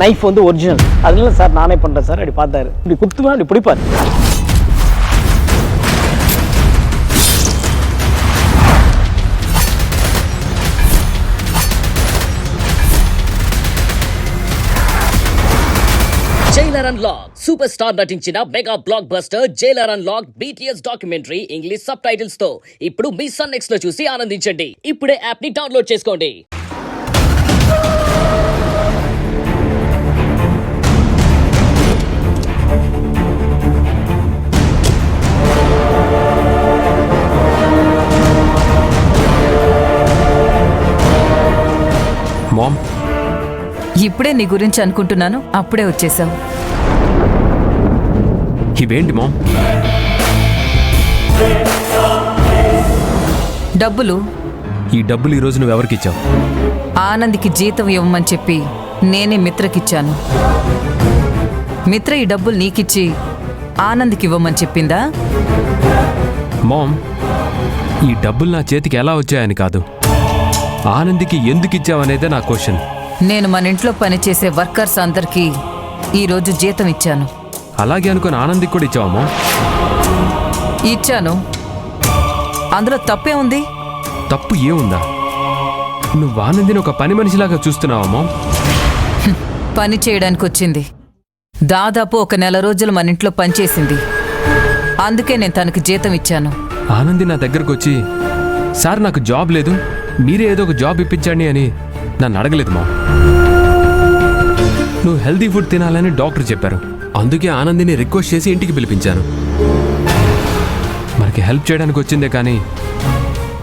Knife வந்து original. அதனால sir நானே பண்ணுறேன் சார். அப்படி பார்த்தாரு, இப்படி குத்துவேன், அப்படி பிடிப்பார். జైలర్ అన్లాక్ సూపర్ స్టార్ నటించిన mega block buster Jailer unlock BTS documentary English sub titles తో ఇప్పుడు మీ సన్ నెక్స్ట్ లో చూసి ఆనందించండి. ఇప్పుడే యాప్ ని డౌన్లోడ్ చేసుకోండి. మామ్, ఇప్పుడే నీ గురించి అనుకుంటున్నాను, అప్పుడే వచ్చేసావు. ఇవేంటి మామ్? డబ్బులు. ఈ డబ్బులు ఈరోజు నువ్వు ఎవరికి ఇచ్చావు? ఆనంద్కి జీతం ఇవ్వమని చెప్పి నేనే మిత్రకిచ్చాను. మిత్ర ఈ డబ్బులు నీకిచ్చి ఆనంద్కి ఇవ్వమని చెప్పిందా? మామ్, ఈ డబ్బులు నా చేతికి ఎలా వచ్చాయని కాదు, ఆనంద్కి ఎందుకు ఇచ్చావనేదే నా క్వశ్చన్. నేను మన ఇంట్లో పనిచేసే వర్కర్స్ అందరికీ ఈరోజు జీతం ఇచ్చాను. అలాగే అనుకుని ఆనంద్కి కూడా ఇచ్చావా మామ్? ఇచ్చాను. అందులో తప్పే ఉంది? తప్పు ఏముందా? నువ్వు ఆనందిని ఒక పని మనిషిలాగా చూస్తున్నావా మామ్? పని చేయడానికి వచ్చింది. దాదాపు 1 నెల రోజులు మన ఇంట్లో పనిచేసింది. అందుకే నేను తనకు జీతం ఇచ్చాను. ఆనంది నా దగ్గరకు వచ్చి, సార్ నాకు జాబ్ లేదు, మీరే ఏదో ఒక జాబ్ ఇప్పించండి అని నన్ను అడగలేదు మా. నువ్వు హెల్తీ ఫుడ్ తినాలని డాక్టర్ చెప్పారు, అందుకే ఆనందిని రిక్వెస్ట్ చేసి ఇంటికి పిలిపించాను. మనకి హెల్ప్ చేయడానికి వచ్చిందే కానీ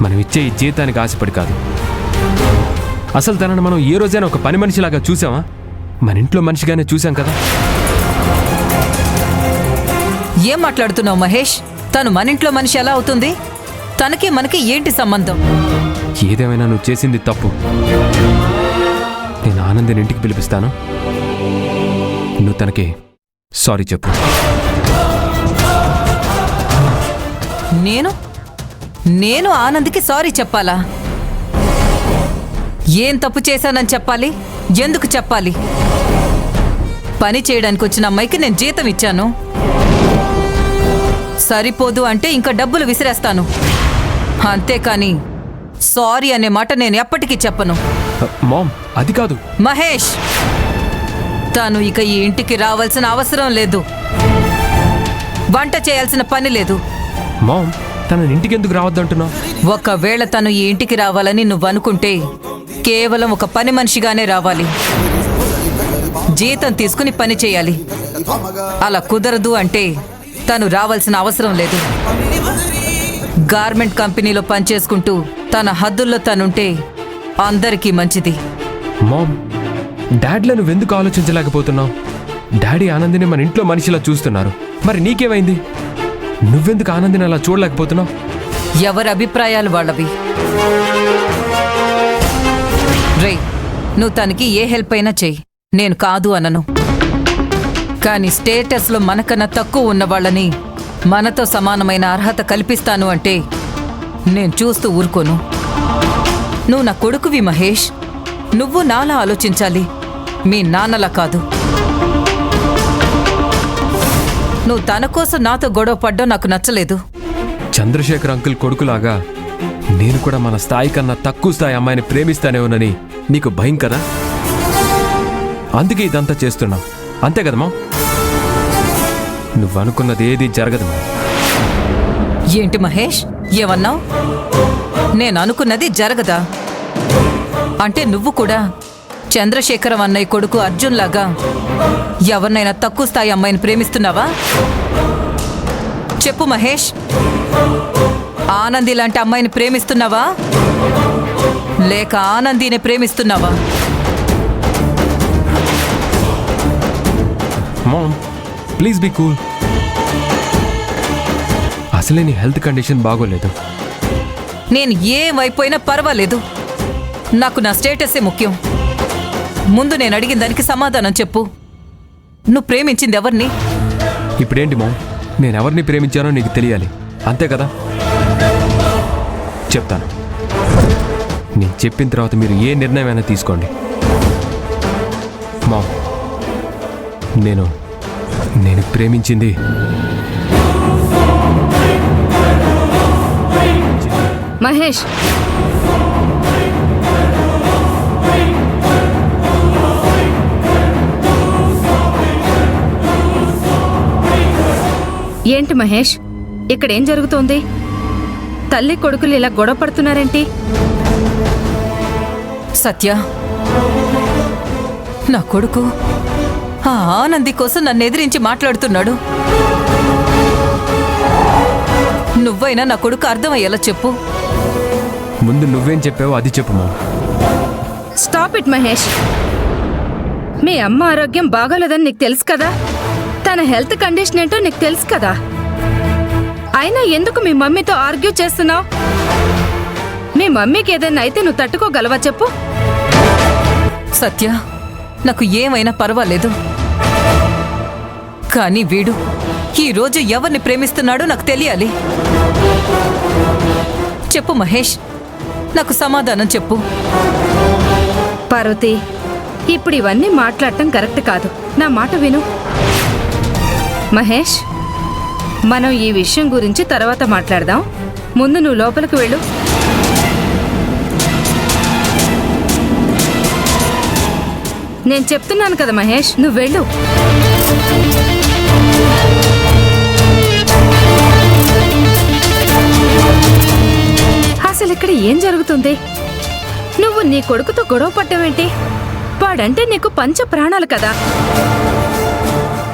మనం ఇచ్చే ఈ జీతానికి ఆశపడి కాదు. అసలు తనను మనం ఏ రోజైనా ఒక పని మనిషిలాగా చూసామా? మన ఇంట్లో మనిషిగానే చూసాం కదా. ఏం మాట్లాడుతున్నావు మహేష్? తను మన ఇంట్లో మనిషి ఎలా అవుతుంది? తనకి మనకి ఏంటి సంబంధం? ఏదేమైనా నువ్వు చేసింది తప్పు. నేను ఆనందిని ఇంటికి పిలిపిస్తాను, నువ్వు తనకి సారీ చెప్పు. నేను ఆనంద్కి సారీ చెప్పాలా? ఏం తప్పు చేశానని చెప్పాలి? ఎందుకు చెప్పాలి? పని చేయడానికి వచ్చిన అమ్మాయికి నేను జీతం ఇచ్చాను. సరిపోదు అంటే ఇంకా డబ్బులు విసిరేస్తాను. అంతేకాని సారీ అనే మాట నేను ఎప్పటికీ చెప్పను. మామ్, అది కాదు. మహేష్, తను ఇక ఈ ఇంటికి రావాల్సిన అవసరం లేదు. వంట చేయాల్సిన పని లేదు. మామ్, తన ఇంటికి ఎందుకు రావద్దంటున్నావు? ఒకవేళ తను ఈ ఇంటికి రావాలని నువ్వు అనుకుంటే కేవలం ఒక పని మనిషిగానే రావాలి. జీతం తీసుకుని పని చేయాలి. అలా కుదరదు అంటే తను రావాల్సిన అవసరం లేదు. గార్మెంట్ కంపెనీలో పనిచేసుకుంటూ తన హద్దుల్లో తనుంటే అందరికీ మంచిది. మామ్, డాడీలో నువ్వెందుకు ఆలోచించలేకపోతున్నావు? డాడీ ఆనందిని మన ఇంట్లో మనిషిలా చూస్తున్నారు, మరి నీకేమైంది? నువ్వెందుకు ఆనందిని అలా చూడలేకపోతున్నావు? ఎవరి అభిప్రాయాలు వాళ్ళవి. రే, నువ్వు తనకి ఏ హెల్ప్ అయినా చెయ్యి, నేను కాదు అనను. కానీ స్టేటస్లో మనకన్నా తక్కువ ఉన్న వాళ్ళని మనతో సమానమైన అర్హత కల్పిస్తాను అంటే నేను చూస్తూ ఊరుకోను. నువ్వు నా కొడుకువి మహేష్. నువ్వు నాలా ఆలోచించాలి, మీ నాన్నలా కాదు. నువ్వు తన కోసం నాతో గొడవ పడ్డం నాకు నచ్చలేదు. చంద్రశేఖర్ అంకుల్ కొడుకులాగా నేను కూడా మన స్థాయి కన్నా తక్కువ స్థాయి అమ్మాయిని ప్రేమిస్తానేమోనని నీకు భయం కదా, అందుకే ఇదంతా చేస్తున్నావు. అంతే కదమ్మా? నువ్వు అనుకున్నది ఏది జరగదు. ఏంటి మహేష్, ఏమన్నావు? నేను అనుకున్నది జరగదా? అంటే నువ్వు కూడా చంద్రశేఖరం అన్నయ్య కొడుకు అర్జున్ లాగా ఎవరినైనా తక్కువ స్థాయి అమ్మాయిని ప్రేమిస్తున్నావా? చెప్పు మహేష్, ఆనంది లాంటి అమ్మాయిని ప్రేమిస్తున్నావా లేక ఆనందిని ప్రేమిస్తున్నావా? Mom, please be cool. అసలే నీ హెల్త్ కండిషన్ బాగోలేదు. నేను ఏమైపోయినా పర్వాలేదు, నాకు నా స్టేటసే ముఖ్యం. ముందు నేను అడిగిన దానికి సమాధానం చెప్పు. నువ్వు ప్రేమించింది ఎవరిని? ఇప్పుడేంటి మామ్, నేనెవరిని ప్రేమించానో నీకు తెలియాలి, అంతే కదా? చెప్తాను. నేను చెప్పిన తర్వాత మీరు ఏ నిర్ణయమైనా తీసుకోండి. మామ్, నేను ప్రేమించింది మహేష్, ఏంటి మహేష్, ఇక్కడేం జరుగుతోంది? తల్లి కొడుకులు ఇలా గొడవ పడుతున్నారేంటి? సత్య, నా కొడుకు ఆ ఆనంది కోసం నన్ను ఎదిరించి మాట్లాడుతున్నాడు. నువ్వైనా నా కొడుకు అర్థమయ్యేలా చెప్పు. ముందు నువ్వేం చెప్పావో అది చెప్పు మా. Stop it Mahesh. మీ అమ్మ ఆరోగ్యం బాగోలేదని నీకు తెలుసు కదా, తన హెల్త్ కండిషన్ ఏంటో నీకు తెలుసు కదా. అయినా ఎందుకు మీ మమ్మీతో ఆర్గ్యూ చేస్తున్నావు? మీ మమ్మీకి ఏదైనా అయితే నువ్వు తట్టుకోగలవా చెప్పు? సత్య, నాకు ఏమైనా పర్వాలేదు, కానీ వీడు ఈరోజు ఎవరిని ప్రేమిస్తున్నాడో నాకు తెలియాలి. చెప్పు మహేష్, నాకు సమాధానం చెప్పు. పార్వతి, ఇప్పుడు ఇవన్నీ మాట్లాడటం కరెక్ట్ కాదు. నా మాట విను. మహేష్, మనం ఈ విషయం గురించి తర్వాత మాట్లాడదాం. ముందు నువ్వు లోపలికి వెళ్ళు. నేను చెప్తున్నాను కదా మహేష్, నువ్వు వెళ్ళు. అసలు ఇక్కడ ఏం జరుగుతుంది? నువ్వు నీ కొడుకుతో గొడవ పడ్డావేంటి? వాడంటే నీకు పంచ ప్రాణాలు కదా.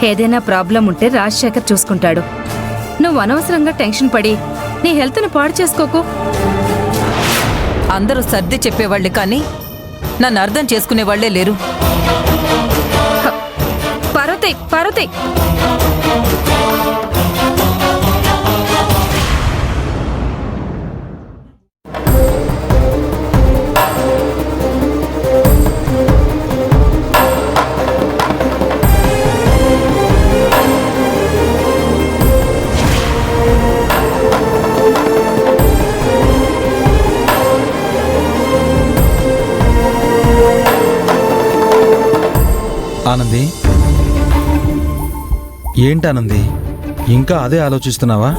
ఏదైనా ప్రాబ్లం ఉంటే రాజశేఖర్ చూసుకుంటాడు. నువ్వు అనవసరంగా టెన్షన్ పడి నీ హెల్త్ని పాడు చేసుకోకు. అందరూ సర్ది చెప్పేవాళ్లే కానీ నన్ను అర్థం చేసుకునేవాళ్లే లేరు. పార్వతి, పార్వతి, ఆనంది, ఏంటి ఆనంది, ఇంకా అదే ఆలోచిస్తున్నావా?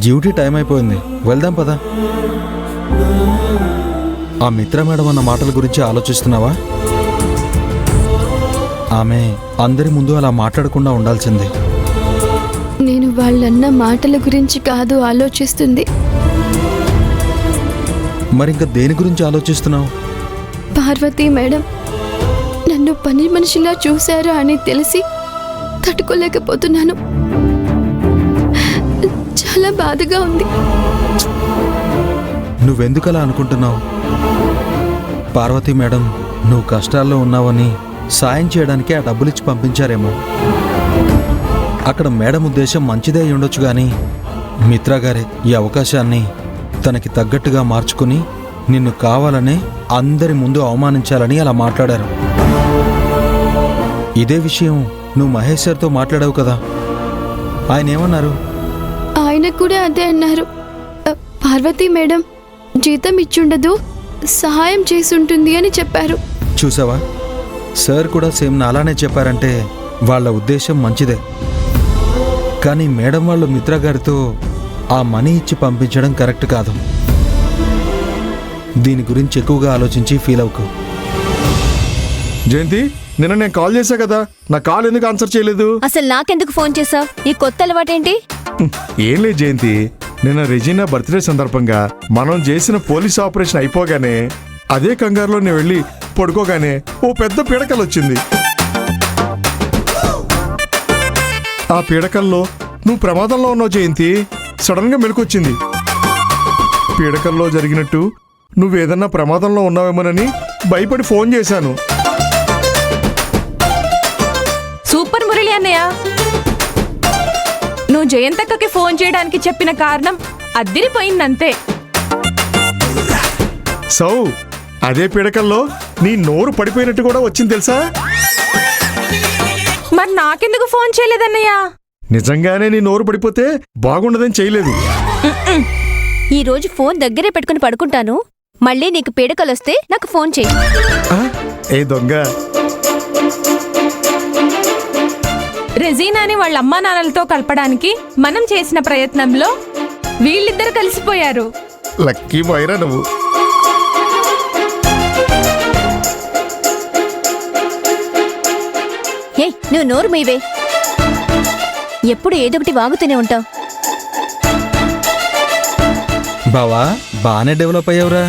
డ్యూటీ టైం అయిపోయింది, వెళ్దాం పదా. ఆ మిత్ర మేడం అన్న మాటల గురించి ఆలోచిస్తున్నావా? ఆమె అందరి ముందు అలా మాట్లాడకుండా ఉండాల్సిందే. నేను వాళ్ళన్న మాటల గురించి కాదు ఆలోచిస్తుంది. మరింక దేని గురించి ఆలోచిస్తున్నావు? పార్వతీ మేడం నన్ను పని మనిషిలా చూశారా అని తెలిసి తట్టుకోలేకపోతున్నాను. చాలా బాధగా ఉంది. నువ్వెందుకలా అనుకుంటున్నావు? పార్వతీ మేడం నువ్వు కష్టాల్లో ఉన్నావని సాయం చేయడానికి ఆ డబ్బులిచ్చి పంపించారేమో. అక్కడ మేడం ఉద్దేశం మంచిదే అయి ఉండొచ్చు, కానీ మిత్రా గారే ఈ అవకాశాన్ని తనకి తగ్గట్టుగా మార్చుకుని నిన్ను కావాలనే అందరి ముందు అవమానించాలని అలా మాట్లాడారు. ఇదే విషయం నువ్వు మహేష్ సార్తో మాట్లాడావు కదా, ఆయన ఏమన్నారు? ఆయన కూడా అదే అన్నారు. పార్వతీ మేడం జీతం ఇచ్చుండదు, సహాయం చేసుంటుంది అని చెప్పారు. చూసావా, సార్ కూడా సేమ్ నాలానే చెప్పారంటే వాళ్ళ ఉద్దేశం మంచిదే. కానీ మేడం వాళ్ళు మిత్రా గారితో ఆ మనీ ఇచ్చి పంపించడం కరెక్ట్ కాదు. దీని గురించి ఎక్కువగా ఆలోచించి ఫీల్ అవ్వకు. జయంతి, నిన్న నేను కాల్ చేశా కదా, నా కాల్ ఎందుకు ఆన్సర్ చేయలేదు? అసలు నాకెందుకు ఫోన్ చేసావు? ఈ కొత్త అలవాటేంటి? ఏం లేదు జయంతి, నిన్న రెజీనా బర్త్డే సందర్భంగా మనం చేసిన పోలీస్ ఆపరేషన్ అయిపోగానే అదే కంగారులో నేను వెళ్ళి పడుకోగానే ఓ పెద్ద పీడకలు వచ్చింది. ఆ పీడకల్లో నువ్వు ప్రమాదంలో ఉన్నావు జయంతి. సడన్ గా మెలకొచ్చింది. పీడకల్లో జరిగినట్టు నువ్వేదన్నా ప్రమాదంలో ఉన్నావేమోనని భయపడి ఫోన్ చేశాను. సూపర్ మురళి అన్నయ్య, నువ్వు జయంతక్కకి ఫోన్ చేయడానికి చెప్పిన కారణం అద్దిరిపోయిందంతే. సౌ, అదే పీడకల్లో నీ నోరు పడిపోయినట్టు కూడా వచ్చింది తెలుసా? మరి నాకెందుకు ఫోన్ చేయలేదన్నయ్య? నిజంగానే నీ నోరు పడిపోతే బాగుండదని చేయలేదు. ఈ రోజు ఫోన్ దగ్గరే పెట్టుకుని పడుకుంటాను. మళ్ళీ నీకు పీడకలొస్తే నాకు ఫోన్ చేయి. ఏ దొంగ! రెజీనాని వాళ్ళ అమ్మా నాన్నలతో కలపడానికి మనం చేసిన ప్రయత్నంలో వీళ్ళిద్దరు కలిసిపోయారు. లక్కీ బాయ్రా నువ్వు. ఏ నువ్వు నోరు మీవే, ఎప్పుడు ఏదొకటి వాగుతూనే ఉంటావు. బావా బాగానే డెవలప్ అయ్యావురా.